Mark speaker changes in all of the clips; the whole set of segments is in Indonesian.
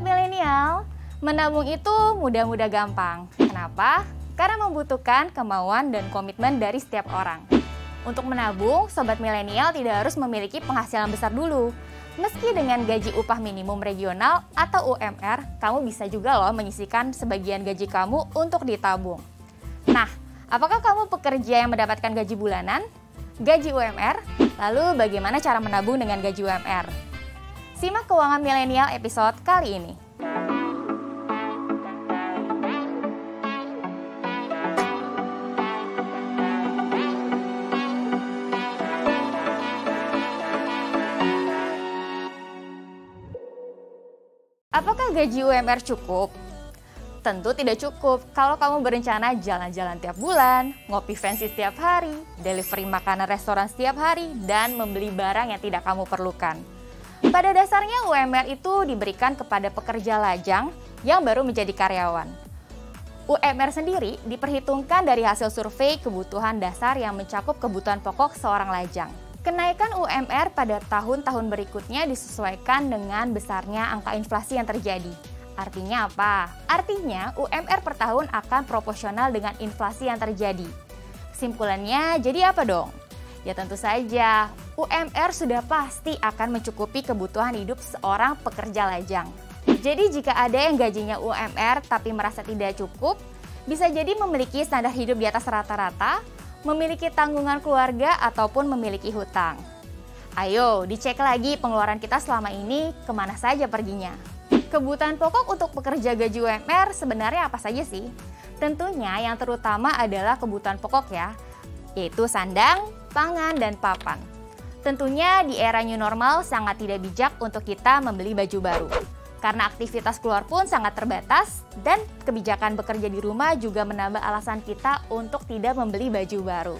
Speaker 1: Sobat milenial, menabung itu mudah-mudah gampang. Kenapa? Karena membutuhkan kemauan dan komitmen dari setiap orang. Untuk menabung, sobat milenial tidak harus memiliki penghasilan besar dulu. Meski dengan gaji upah minimum regional atau UMR, kamu bisa juga loh menyisihkan sebagian gaji kamu untuk ditabung. Nah, apakah kamu pekerja yang mendapatkan gaji bulanan, gaji UMR? Lalu bagaimana cara menabung dengan gaji UMR? Simak Keuangan Milenial episode kali ini. Apakah gaji UMR cukup? Tentu tidak cukup kalau kamu berencana jalan-jalan tiap bulan, ngopi fancy setiap hari, delivery makanan restoran setiap hari, dan membeli barang yang tidak kamu perlukan. Pada dasarnya UMR itu diberikan kepada pekerja lajang yang baru menjadi karyawan. UMR sendiri diperhitungkan dari hasil survei kebutuhan dasar yang mencakup kebutuhan pokok seorang lajang. Kenaikan UMR pada tahun-tahun berikutnya disesuaikan dengan besarnya angka inflasi yang terjadi. Artinya apa? Artinya UMR per tahun akan proporsional dengan inflasi yang terjadi. Kesimpulannya jadi apa dong? Ya tentu saja, UMR sudah pasti akan mencukupi kebutuhan hidup seorang pekerja lajang. Jadi jika ada yang gajinya UMR tapi merasa tidak cukup, bisa jadi memiliki standar hidup di atas rata-rata, memiliki tanggungan keluarga ataupun memiliki hutang. Ayo dicek lagi pengeluaran kita selama ini kemana saja perginya. Kebutuhan pokok untuk pekerja gaji UMR sebenarnya apa saja sih? Tentunya yang terutama adalah kebutuhan pokok ya, yaitu sandang, pangan, dan papan. Tentunya di era new normal sangat tidak bijak untuk kita membeli baju baru. Karena aktivitas keluar pun sangat terbatas dan kebijakan bekerja di rumah juga menambah alasan kita untuk tidak membeli baju baru.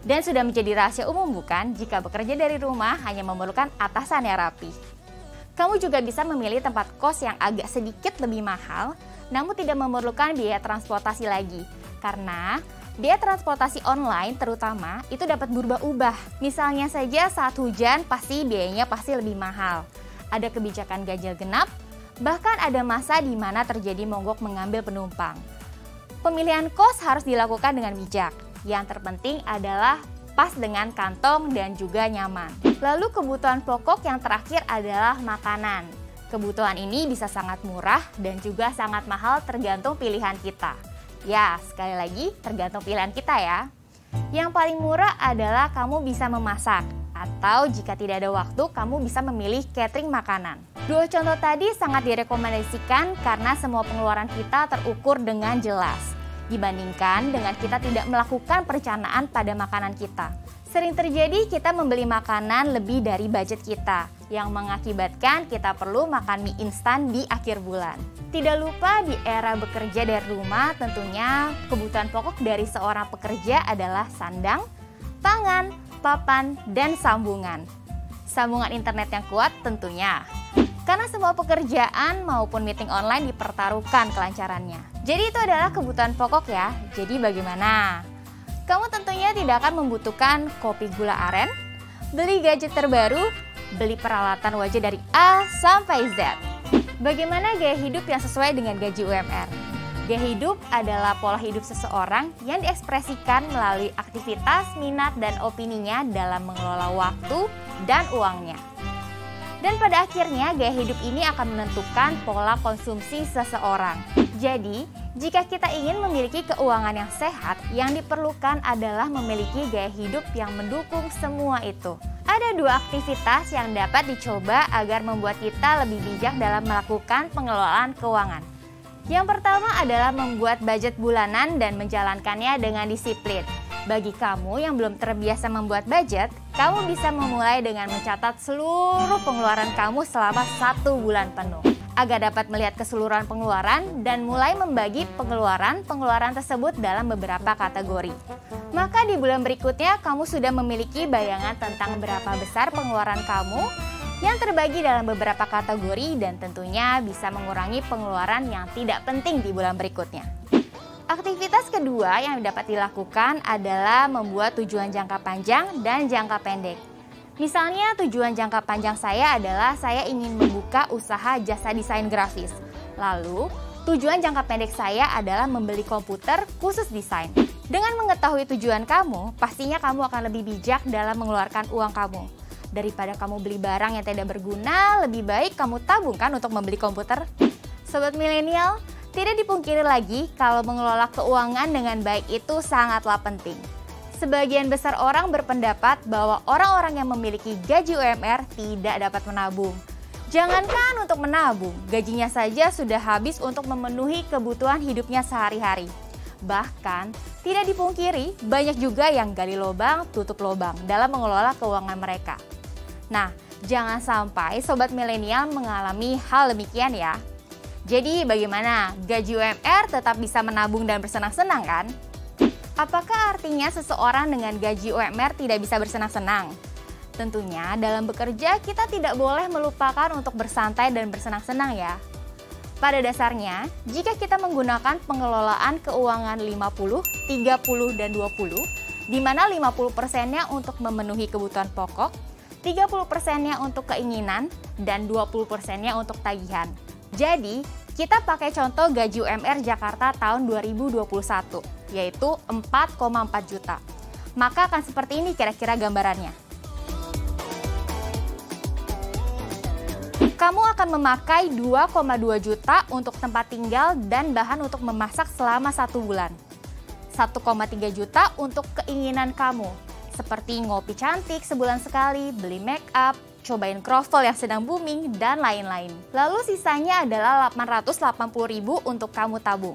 Speaker 1: Dan sudah menjadi rahasia umum bukan jika bekerja dari rumah hanya memerlukan atasan yang rapi. Kamu juga bisa memilih tempat kos yang agak sedikit lebih mahal, namun tidak memerlukan biaya transportasi lagi. Karena biaya transportasi online terutama itu dapat berubah-ubah. Misalnya saja saat hujan pasti biayanya pasti lebih mahal. Ada kebijakan ganjil genap, bahkan ada masa di mana terjadi mogok mengambil penumpang. Pemilihan kos harus dilakukan dengan bijak. Yang terpenting adalah pas dengan kantong dan juga nyaman. Lalu kebutuhan pokok yang terakhir adalah makanan. Kebutuhan ini bisa sangat murah dan juga sangat mahal tergantung pilihan kita. Ya, sekali lagi tergantung pilihan kita ya. Yang paling murah adalah kamu bisa memasak, atau jika tidak ada waktu, kamu bisa memilih catering makanan. Dua contoh tadi sangat direkomendasikan karena semua pengeluaran kita terukur dengan jelas, dibandingkan dengan kita tidak melakukan perencanaan pada makanan kita. Sering terjadi kita membeli makanan lebih dari budget kita, yang mengakibatkan kita perlu makan mie instan di akhir bulan. Tidak lupa di era bekerja dari rumah, tentunya kebutuhan pokok dari seorang pekerja adalah sandang, pangan, papan, dan sambungan. Sambungan internet yang kuat tentunya. Karena semua pekerjaan maupun meeting online dipertaruhkan kelancarannya. Jadi itu adalah kebutuhan pokok ya. Jadi bagaimana? Kamu tentunya tidak akan membutuhkan kopi gula aren, beli gadget terbaru, beli peralatan wajah dari A sampai Z. Bagaimana gaya hidup yang sesuai dengan gaji UMR? Gaya hidup adalah pola hidup seseorang yang diekspresikan melalui aktivitas, minat, dan opininya dalam mengelola waktu dan uangnya. Dan pada akhirnya gaya hidup ini akan menentukan pola konsumsi seseorang. Jadi, jika kita ingin memiliki keuangan yang sehat, yang diperlukan adalah memiliki gaya hidup yang mendukung semua itu. Ada dua aktivitas yang dapat dicoba agar membuat kita lebih bijak dalam melakukan pengelolaan keuangan. Yang pertama adalah membuat budget bulanan dan menjalankannya dengan disiplin. Bagi kamu yang belum terbiasa membuat budget, kamu bisa memulai dengan mencatat seluruh pengeluaran kamu selama 1 bulan penuh. Agar dapat melihat keseluruhan pengeluaran dan mulai membagi pengeluaran tersebut dalam beberapa kategori. Maka di bulan berikutnya kamu sudah memiliki bayangan tentang berapa besar pengeluaran kamu yang terbagi dalam beberapa kategori dan tentunya bisa mengurangi pengeluaran yang tidak penting di bulan berikutnya. Aktivitas kedua yang dapat dilakukan adalah membuat tujuan jangka panjang dan jangka pendek. Misalnya tujuan jangka panjang saya adalah saya ingin membuka usaha jasa desain grafis. Lalu, tujuan jangka pendek saya adalah membeli komputer khusus desain. Dengan mengetahui tujuan kamu, pastinya kamu akan lebih bijak dalam mengeluarkan uang kamu. Daripada kamu beli barang yang tidak berguna, lebih baik kamu tabungkan untuk membeli komputer. Sobat milenial, tidak dipungkiri lagi kalau mengelola keuangan dengan baik itu sangatlah penting. Sebagian besar orang berpendapat bahwa orang-orang yang memiliki gaji UMR tidak dapat menabung. Jangankan untuk menabung, gajinya saja sudah habis untuk memenuhi kebutuhan hidupnya sehari-hari. Bahkan, tidak dipungkiri banyak juga yang gali lubang, tutup lubang dalam mengelola keuangan mereka. Nah, jangan sampai sobat milenial mengalami hal demikian ya. Jadi bagaimana? Gaji UMR tetap bisa menabung dan bersenang-senang kan? Apakah artinya seseorang dengan gaji UMR tidak bisa bersenang-senang? Tentunya dalam bekerja kita tidak boleh melupakan untuk bersantai dan bersenang-senang ya. Pada dasarnya, jika kita menggunakan pengelolaan keuangan 50, 30, dan 20, di mana 50%-nya untuk memenuhi kebutuhan pokok, 30%-nya untuk keinginan, dan 20%-nya untuk tagihan. Jadi, kita pakai contoh gaji UMR Jakarta tahun 2021, yaitu 4,4 juta. Maka akan seperti ini kira-kira gambarannya. Kamu akan memakai 2,2 juta untuk tempat tinggal dan bahan untuk memasak selama 1 bulan. 1,3 juta untuk keinginan kamu, seperti ngopi cantik sebulan sekali, beli make up, cobain kroffel yang sedang booming, dan lain-lain. Lalu sisanya adalah 880.000 untuk kamu tabung.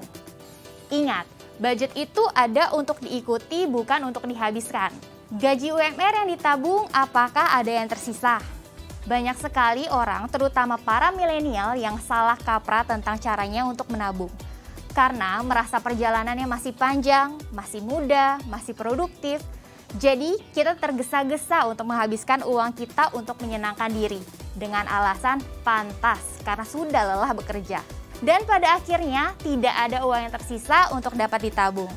Speaker 1: Ingat, budget itu ada untuk diikuti bukan untuk dihabiskan. Gaji UMR yang ditabung apakah ada yang tersisa? Banyak sekali orang, terutama para milenial yang salah kaprah tentang caranya untuk menabung. Karena merasa perjalanannya masih panjang, masih muda, masih produktif. Jadi, kita tergesa-gesa untuk menghabiskan uang kita untuk menyenangkan diri dengan alasan pantas karena sudah lelah bekerja. Dan pada akhirnya, tidak ada uang yang tersisa untuk dapat ditabung.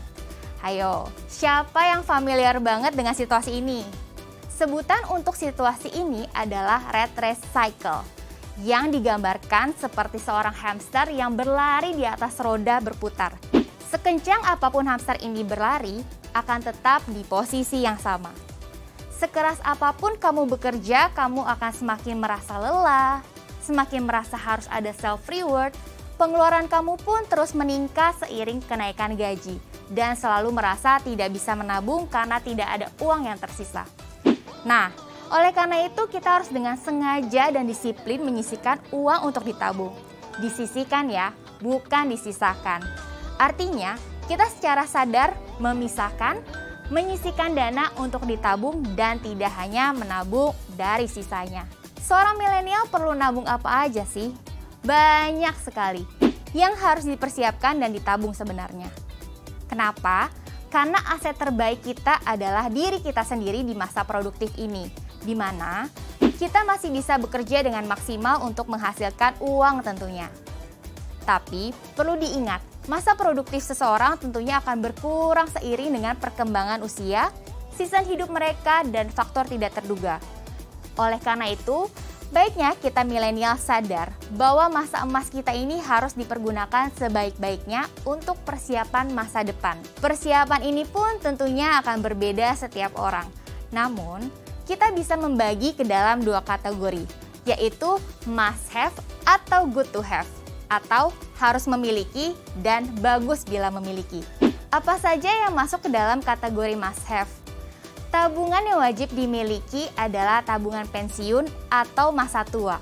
Speaker 1: Hayo, siapa yang familiar banget dengan situasi ini? Sebutan untuk situasi ini adalah rat race cycle, yang digambarkan seperti seorang hamster yang berlari di atas roda berputar. Sekencang apapun hamster ini berlari, akan tetap di posisi yang sama. Sekeras apapun kamu bekerja, kamu akan semakin merasa lelah, semakin merasa harus ada self-reward, pengeluaran kamu pun terus meningkat seiring kenaikan gaji, dan selalu merasa tidak bisa menabung karena tidak ada uang yang tersisa. Nah, oleh karena itu kita harus dengan sengaja dan disiplin menyisihkan uang untuk ditabung. Disisihkan ya, bukan disisakan. Artinya, kita secara sadar memisahkan, menyisihkan dana untuk ditabung dan tidak hanya menabung dari sisanya. Seorang milenial perlu nabung apa aja sih? Banyak sekali yang harus dipersiapkan dan ditabung sebenarnya. Kenapa? Karena aset terbaik kita adalah diri kita sendiri di masa produktif ini, di mana kita masih bisa bekerja dengan maksimal untuk menghasilkan uang tentunya. Tapi perlu diingat, masa produktif seseorang tentunya akan berkurang seiring dengan perkembangan usia, season hidup mereka, dan faktor tidak terduga. Oleh karena itu, baiknya kita milenial sadar bahwa masa emas kita ini harus dipergunakan sebaik-baiknya untuk persiapan masa depan. Persiapan ini pun tentunya akan berbeda setiap orang. Namun, kita bisa membagi ke dalam 2 kategori, yaitu must have atau good to have, atau harus memiliki dan bagus bila memiliki. Apa saja yang masuk ke dalam kategori must have? Tabungan yang wajib dimiliki adalah tabungan pensiun atau masa tua,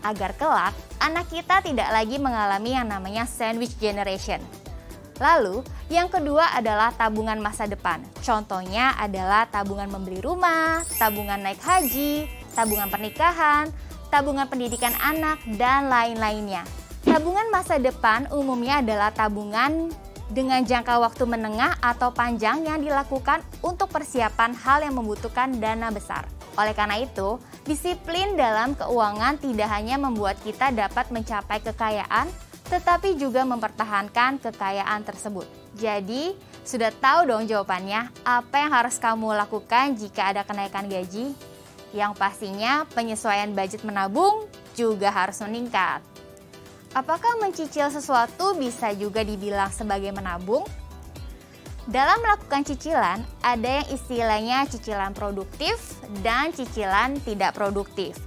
Speaker 1: agar kelak anak kita tidak lagi mengalami yang namanya sandwich generation. Lalu, yang kedua adalah tabungan masa depan. Contohnya adalah tabungan membeli rumah, tabungan naik haji, tabungan pernikahan, tabungan pendidikan anak, dan lain-lainnya. Tabungan masa depan umumnya adalah tabungan dengan jangka waktu menengah atau panjang yang dilakukan untuk persiapan hal yang membutuhkan dana besar. Oleh karena itu, disiplin dalam keuangan tidak hanya membuat kita dapat mencapai kekayaan, tetapi juga mempertahankan kekayaan tersebut. Jadi, sudah tahu dong jawabannya, apa yang harus kamu lakukan jika ada kenaikan gaji? Yang pastinya penyesuaian budget menabung juga harus meningkat. Apakah mencicil sesuatu bisa juga dibilang sebagai menabung? Dalam melakukan cicilan, ada yang istilahnya cicilan produktif dan cicilan tidak produktif.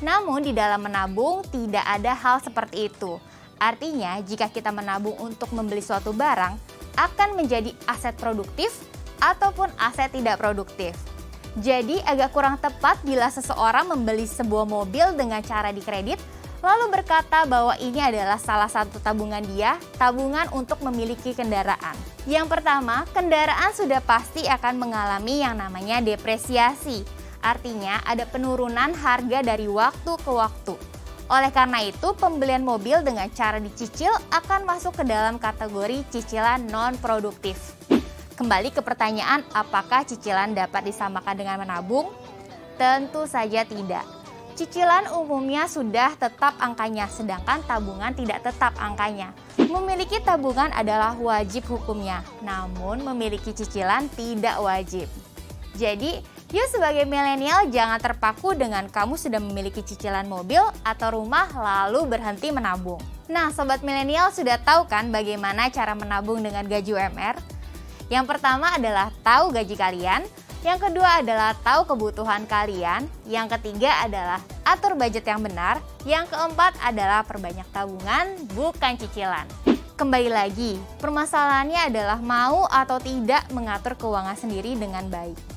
Speaker 1: Namun di dalam menabung tidak ada hal seperti itu. Artinya jika kita menabung untuk membeli suatu barang, akan menjadi aset produktif ataupun aset tidak produktif. Jadi agak kurang tepat bila seseorang membeli sebuah mobil dengan cara dikredit, lalu berkata bahwa ini adalah salah satu tabungan dia, tabungan untuk memiliki kendaraan. Yang pertama, kendaraan sudah pasti akan mengalami yang namanya depresiasi. Artinya ada penurunan harga dari waktu ke waktu. Oleh karena itu, pembelian mobil dengan cara dicicil akan masuk ke dalam kategori cicilan non-produktif. Kembali ke pertanyaan, apakah cicilan dapat disamakan dengan menabung? Tentu saja tidak. Cicilan umumnya sudah tetap angkanya, sedangkan tabungan tidak tetap angkanya. Memiliki tabungan adalah wajib hukumnya, namun memiliki cicilan tidak wajib. Jadi, yuk sebagai milenial jangan terpaku dengan kamu sudah memiliki cicilan mobil atau rumah lalu berhenti menabung. Nah, sobat milenial sudah tahu kan bagaimana cara menabung dengan gaji UMR? Yang pertama adalah tahu gaji kalian. Yang kedua adalah tahu kebutuhan kalian. Yang ketiga adalah atur budget yang benar. Yang keempat adalah perbanyak tabungan, bukan cicilan. Kembali lagi, permasalahannya adalah mau atau tidak mengatur keuangan sendiri dengan baik.